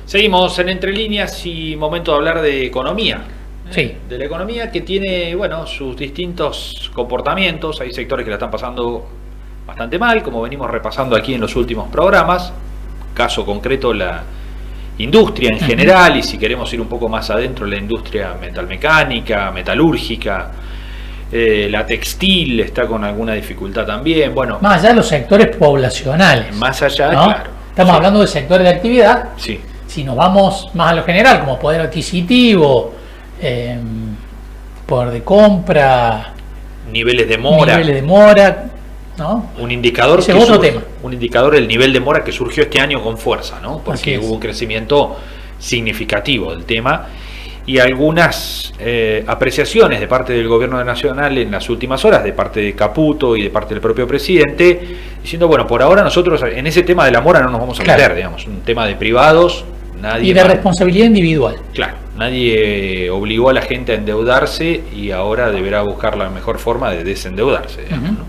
Seguimos en Entre Líneas y momento de hablar de economía. Sí. De la economía que tiene, bueno, sus distintos comportamientos. Hay sectores que la están pasando bastante mal, como venimos repasando aquí en los últimos programas. Caso concreto, la industria en general, y si queremos ir un poco más adentro, la industria metalmecánica, metalúrgica, la textil está con alguna dificultad también. Bueno, Más allá de los sectores poblacionales. más allá, ¿no? claro. Estamos Sí. hablando de sectores de actividad. Sí. Si nos vamos más a lo general, como poder adquisitivo, poder de compra, Niveles de mora. niveles de mora, ¿no? Un indicador Ese es otro tema. Un indicador, el nivel de mora, que surgió este año con fuerza, ¿no? Así Porque es. hubo un crecimiento significativo del tema y algunas apreciaciones de parte del gobierno nacional en las últimas horas, de parte de Caputo y de parte del propio presidente, diciendo, bueno, por ahora nosotros en ese tema de la mora no nos vamos a Claro. meter, digamos, un tema de privados, nadie Y de más- responsabilidad individual. Claro, nadie obligó a la gente a endeudarse y ahora deberá buscar la mejor forma de desendeudarse, digamos, Ujú. ¿no?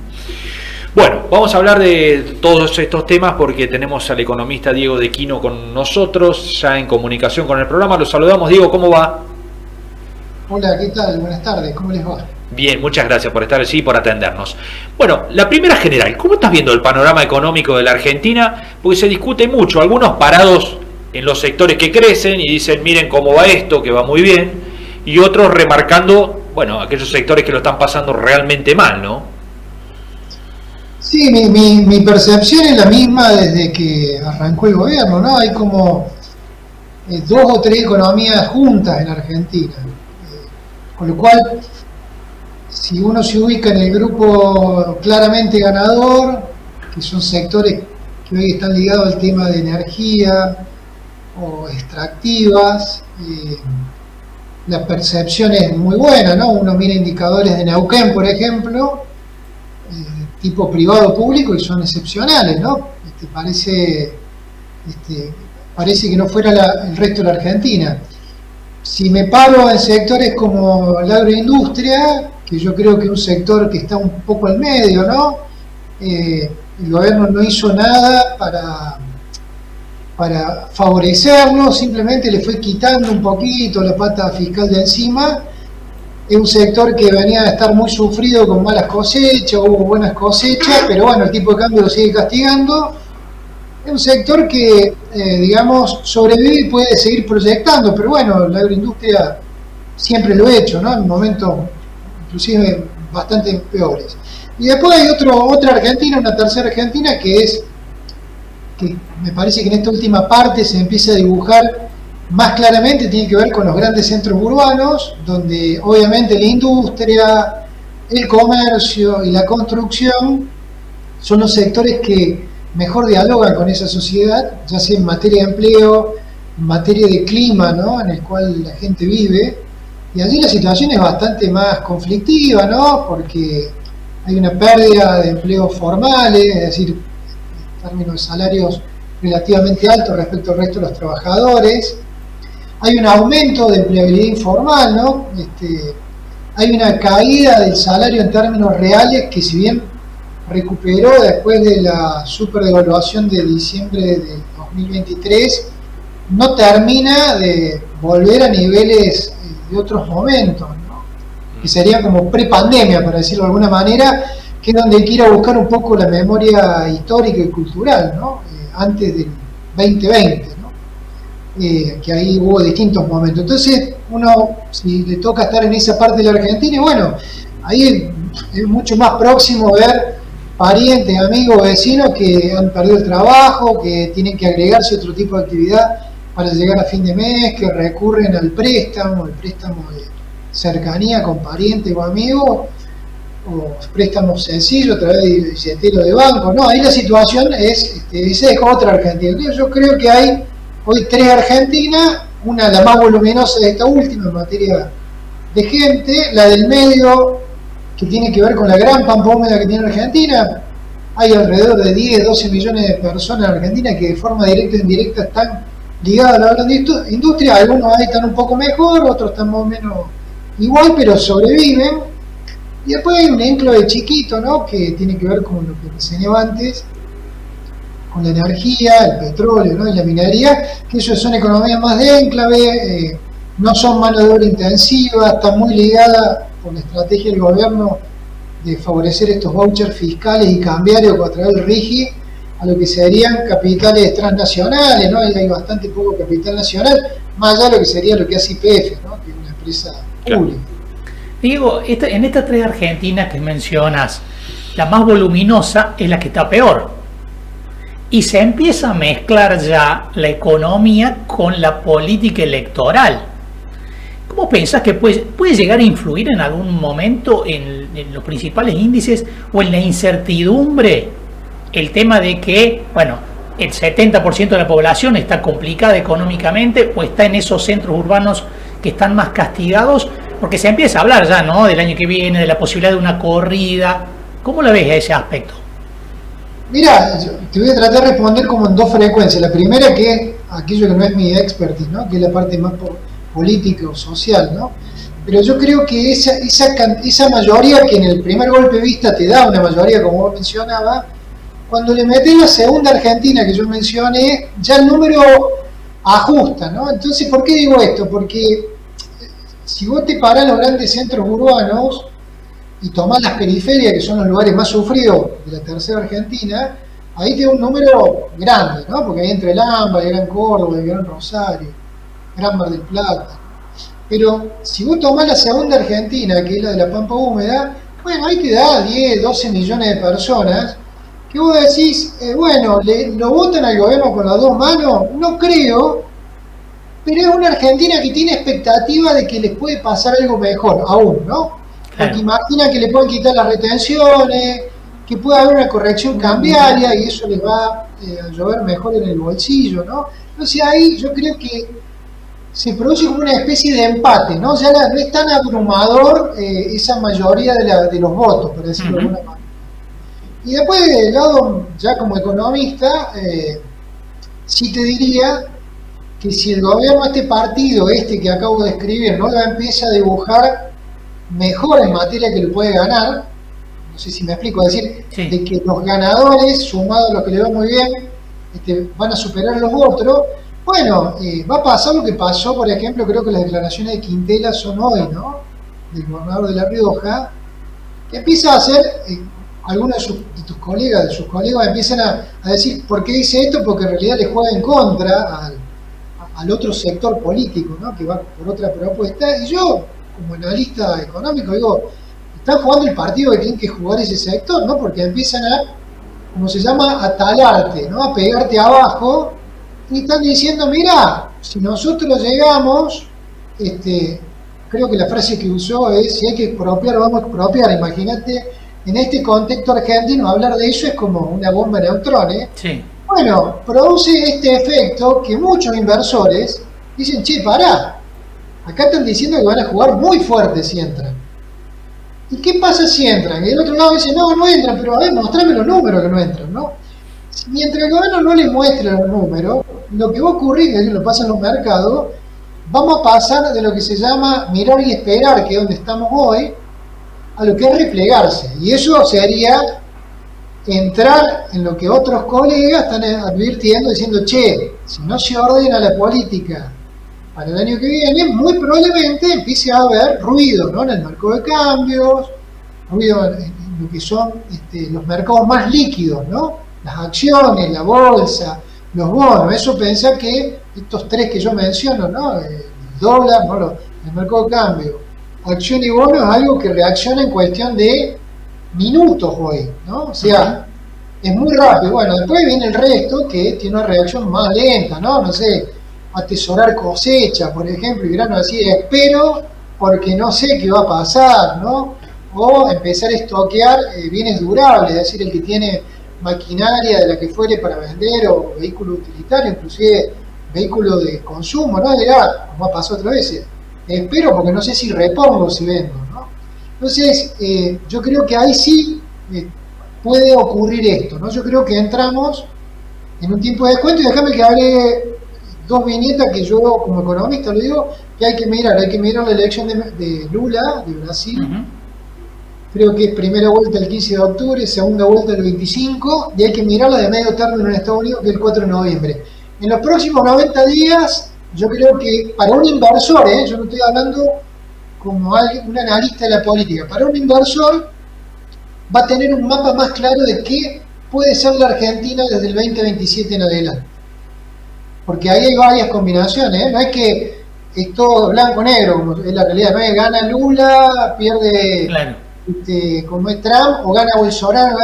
Bueno, vamos a hablar de todos estos temas porque tenemos al economista Diego de Quino con nosotros, ya en comunicación con el programa. Los saludamos. Diego, ¿cómo va? Hola, ¿qué tal? Buenas tardes, ¿cómo les va? Bien, muchas gracias por estar allí y por atendernos. Bueno, la primera general, ¿cómo estás viendo el panorama económico de la Argentina? Porque se discute mucho, algunos parados en los sectores que crecen y dicen, miren cómo va esto, que va muy bien, y otros remarcando, bueno, aquellos sectores que lo están pasando realmente mal, ¿no? Sí, mi percepción es la misma desde que arrancó el gobierno, ¿no? Hay como dos o tres economías juntas en Argentina. Con lo cual, si uno se ubica en el grupo claramente ganador, que son sectores que hoy están ligados al tema de energía o extractivas, la percepción es muy buena, ¿no? Uno mira indicadores de Neuquén, por ejemplo, tipo privado público, y son excepcionales, ¿no? Parece que no fuera el resto de la Argentina. Si me paro en sectores como la agroindustria, que yo creo que es un sector que está un poco al medio, ¿no? El gobierno no hizo nada para favorecerlo, simplemente le fue quitando un poquito la pata fiscal de encima. Es un sector que venía a estar muy sufrido con malas cosechas, hubo buenas cosechas, pero bueno, el tipo de cambio lo sigue castigando. Es un sector que, digamos, sobrevive y puede seguir proyectando, pero bueno, la agroindustria siempre lo ha hecho, ¿no? En momentos inclusive bastante peores. Y después hay otra Argentina, una tercera Argentina, que me parece que en esta última parte se empieza a dibujar más claramente, tiene que ver con los grandes centros urbanos, donde obviamente la industria, el comercio y la construcción son los sectores que mejor dialogan con esa sociedad, ya sea en materia de empleo, en materia de clima, ¿no? En el cual la gente vive, y allí la situación es bastante más conflictiva, ¿no? Porque hay una pérdida de empleos formales, es decir, en términos de salarios relativamente altos respecto al resto de los trabajadores. Hay un aumento de empleabilidad informal, ¿no? Hay una caída del salario en términos reales que, si bien recuperó después de la superdevaluación de diciembre del 2023, no termina de volver a niveles de otros momentos, ¿no? Que sería como prepandemia, para decirlo de alguna manera, que es donde hay que ir a buscar un poco la memoria histórica y cultural, ¿no? Antes del 2020, ¿no? Que ahí hubo distintos momentos. Entonces, uno, si le toca estar en esa parte de la Argentina, bueno, ahí es mucho más próximo ver parientes, amigos, vecinos que han perdido el trabajo, que tienen que agregarse otro tipo de actividad para llegar a fin de mes, que recurren al préstamo, el préstamo de cercanía con parientes o amigos, o préstamos sencillos a través de billetero de banco. No, ahí la situación esa es otra Argentina. Entonces, yo creo que hay hoy tres Argentinas, una la más voluminosa de esta última en materia de gente, la del medio, que tiene que ver con la gran pampa húmeda que tiene Argentina. Hay alrededor de 10, 12 millones de personas en Argentina que de forma directa e indirecta están ligadas a la gran industria. Algunos ahí están un poco mejor, otros están más o menos igual, pero sobreviven. Y después hay un enclave chiquito, ¿no? Que tiene que ver con lo que enseñaba antes, con la energía, el petróleo, ¿no? Y la minería, que eso son economías más de enclave, no son mano de obra intensiva, están muy ligadas por la estrategia del gobierno de favorecer estos vouchers fiscales y cambiarios a través del RIGI a lo que serían capitales transnacionales, ¿no? Y hay bastante poco capital nacional, más allá de lo que sería lo que hace YPF, ¿no? Que es una empresa pública. Diego, en estas tres Argentinas que mencionas, la más voluminosa es la que está peor. Y se empieza a mezclar ya la economía con la política electoral. ¿Cómo pensás que puede llegar a influir en algún momento en los principales índices o en la incertidumbre el tema de que, bueno, el 70% de la población está complicada económicamente o está en esos centros urbanos que están más castigados? Porque se empieza a hablar ya, ¿no?, del año que viene, de la posibilidad de una corrida. ¿Cómo lo ves a ese aspecto? Mira, te voy a tratar de responder como en dos frecuencias. La primera, que es aquello que no es mi expertise, ¿no? Que es la parte más política o social, ¿no? Pero yo creo que esa mayoría que en el primer golpe de vista te da una mayoría, como vos mencionabas, cuando le metés la segunda Argentina que yo mencioné, ya el número ajusta, ¿no? Entonces, ¿por qué digo esto? Porque si vos te parás en los grandes centros urbanos y tomás las periferias, que son los lugares más sufridos de la tercera Argentina, ahí te da un número grande, ¿no? Porque ahí entra el AMBA, el Gran Córdoba, el Gran Rosario, Gran Mar del Plata. Pero si vos tomás la segunda Argentina, que es la de la Pampa Húmeda, bueno, ahí te da 10, 12 millones de personas, que vos decís, bueno, ¿lo votan al gobierno con las dos manos? No creo, pero es una Argentina que tiene expectativa de que les puede pasar algo mejor, aún, ¿no? Porque imagina que le pueden quitar las retenciones, que puede haber una corrección cambiaria y eso les va a llover mejor en el bolsillo, ¿no? Entonces ahí yo creo que se produce como una especie de empate, ¿no? Ya no es tan abrumador esa mayoría de los votos, por decirlo de alguna manera. Y después, del lado, ya como economista, sí te diría que si el gobierno, este partido, que acabo de escribir, no lo empieza a dibujar mejor en materia que lo puede ganar, no sé si me explico, es decir, sí, de que los ganadores, sumados a los que le va muy bien, van a superar a los otros, bueno, va a pasar lo que pasó, por ejemplo, creo que las declaraciones de Quintela son hoy, ¿no?, del gobernador de La Rioja, que empieza a hacer, algunos de tus colegas, de sus colegas, empiezan a decir, ¿por qué dice esto? Porque en realidad le juega en contra al otro sector político, ¿no?, que va por otra propuesta, y yo, como analista económico, digo, están jugando el partido que tienen que jugar ese sector, ¿no?, porque empiezan a, como se llama, a talarte, ¿no?, a pegarte abajo, y están diciendo, mira, si nosotros llegamos, creo que la frase que usó es, si hay que expropiar, vamos a expropiar. Imagínate, en este contexto argentino, hablar de eso es como una bomba de neutrones. Sí. Bueno, produce este efecto que muchos inversores dicen, che, pará, acá están diciendo que van a jugar muy fuerte si entran. ¿Y qué pasa si entran? Y el otro lado dice, no, no entran, pero a ver, mostrame los números que no entran, ¿no? Mientras el gobierno no les muestre los números, lo que va a ocurrir, que lo pasa en los mercados, vamos a pasar de lo que se llama mirar y esperar, que es donde estamos hoy, a lo que es replegarse. Y eso sería entrar en lo que otros colegas están advirtiendo, diciendo, che, si no se ordena la política para el año que viene, muy probablemente empiece a haber ruido, ¿no?, en el mercado de cambios, ruido en lo que son los mercados más líquidos, ¿no?, las acciones, la bolsa, los bonos. Eso pensá que estos tres que yo menciono, ¿no?, el dólar, ¿no?, el mercado de cambio, acción y bono, es algo que reacciona en cuestión de minutos hoy, ¿no? O sea, es muy rápido. Bueno, después viene el resto que tiene una reacción más lenta, ¿no? No sé, atesorar cosecha, por ejemplo, y grano así, espero porque no sé qué va a pasar, ¿no? O empezar a estoquear bienes durables, es decir, el que tiene maquinaria de la que fuere para vender o vehículo utilitario, inclusive vehículo de consumo, ¿no? Dirá, como ha pasado otra vez, espero porque no sé si repongo, si vendo, ¿no? Entonces, yo creo que ahí sí puede ocurrir esto, ¿no? Yo creo que entramos en un tiempo de descuento, y déjame que hable dos viñetas que yo como economista lo digo, que hay que mirar la elección de Lula, de Brasil, creo que es primera vuelta el 15 de octubre, segunda vuelta el 25, y hay que mirar la de medio término en Estados Unidos, que es el 4 de noviembre. En los próximos 90 días, yo creo que para un inversor, yo no estoy hablando como un analista de la política, para un inversor va a tener un mapa más claro de qué puede ser la Argentina desde el 2027 en adelante. Porque ahí hay varias combinaciones, no es que es todo blanco-negro, como es la realidad, no es gana Lula, pierde Claro. como es Trump, o gana Bolsonaro,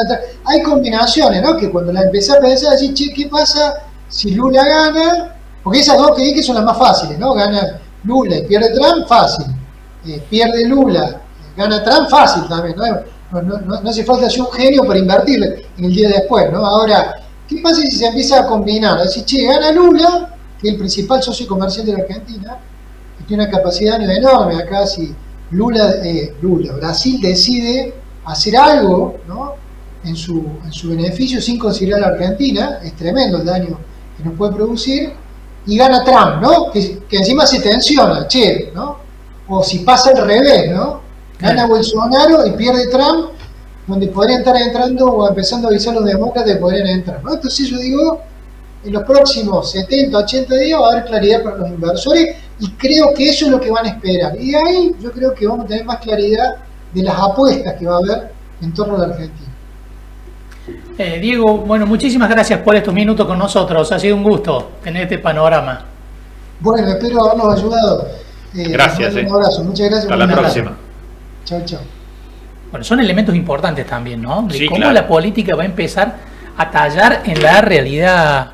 hay combinaciones, ¿no? Que cuando la empecé a pensar, decir, che, ¿qué pasa si Lula gana? Porque esas dos que dije son las más fáciles, ¿no? Gana Lula y pierde Trump, fácil. Pierde Lula, gana Trump, fácil también, ¿no? No hace falta ser un genio para invertir en el día después, ¿no? Ahora, ¿qué pasa si se empieza a combinar? Es decir, che, gana Lula, que es el principal socio comercial de la Argentina, que tiene una capacidad enorme acá, si Brasil decide hacer algo, ¿no? en su beneficio sin considerar a la Argentina, es tremendo el daño que nos puede producir, y gana Trump, ¿no? Que encima se tensiona, che, ¿no? O si pasa al revés, ¿no? Gana Bolsonaro y pierde Trump, donde podrían estar entrando o empezando a avisar los demócratas que podrían entrar, ¿no? Entonces yo digo, en los próximos 70, 80 días va a haber claridad para los inversores y creo que eso es lo que van a esperar. Y de ahí yo creo que vamos a tener más claridad de las apuestas que va a haber en torno a la Argentina. Diego, bueno, muchísimas gracias por estos minutos con nosotros. Ha sido un gusto tener este panorama. Bueno, espero habernos ayudado. Gracias. Un abrazo. Muchas gracias. Hasta la próxima. Chao, chao. Bueno, son elementos importantes también, ¿no? De Sí, cómo claro. la política va a empezar a tallar en la realidad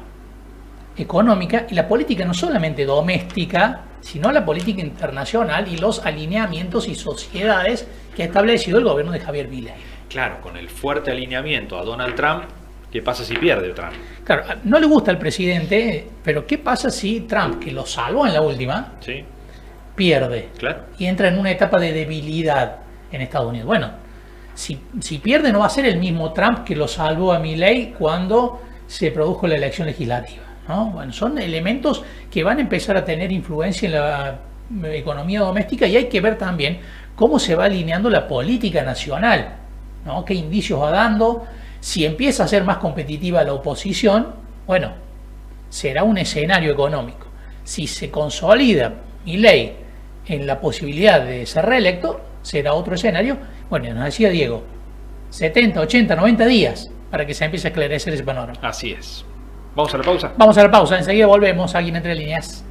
económica, y la política no solamente doméstica, sino la política internacional y los alineamientos y sociedades que ha establecido el gobierno de Javier Milei. Claro, con el fuerte alineamiento a Donald Trump, ¿qué pasa si pierde Trump? Claro, no le gusta al presidente, pero ¿qué pasa si Trump, que lo salvó en la última, Sí, pierde claro. y entra en una etapa de debilidad en Estados Unidos? Bueno, si pierde no va a ser el mismo Trump que lo salvó a Milei cuando se produjo la elección legislativa, ¿no? Bueno, son elementos que van a empezar a tener influencia en la economía doméstica, y hay que ver también cómo se va alineando la política nacional, ¿no? Qué indicios va dando. Si empieza a ser más competitiva la oposición, bueno, será un escenario económico. Si se consolida Milei en la posibilidad de ser reelecto, será otro escenario. Bueno, nos decía Diego, 70, 80, 90 días para que se empiece a esclarecer ese panorama. Así es. Vamos a la pausa. Vamos a la pausa, enseguida volvemos aquí en Entre Líneas.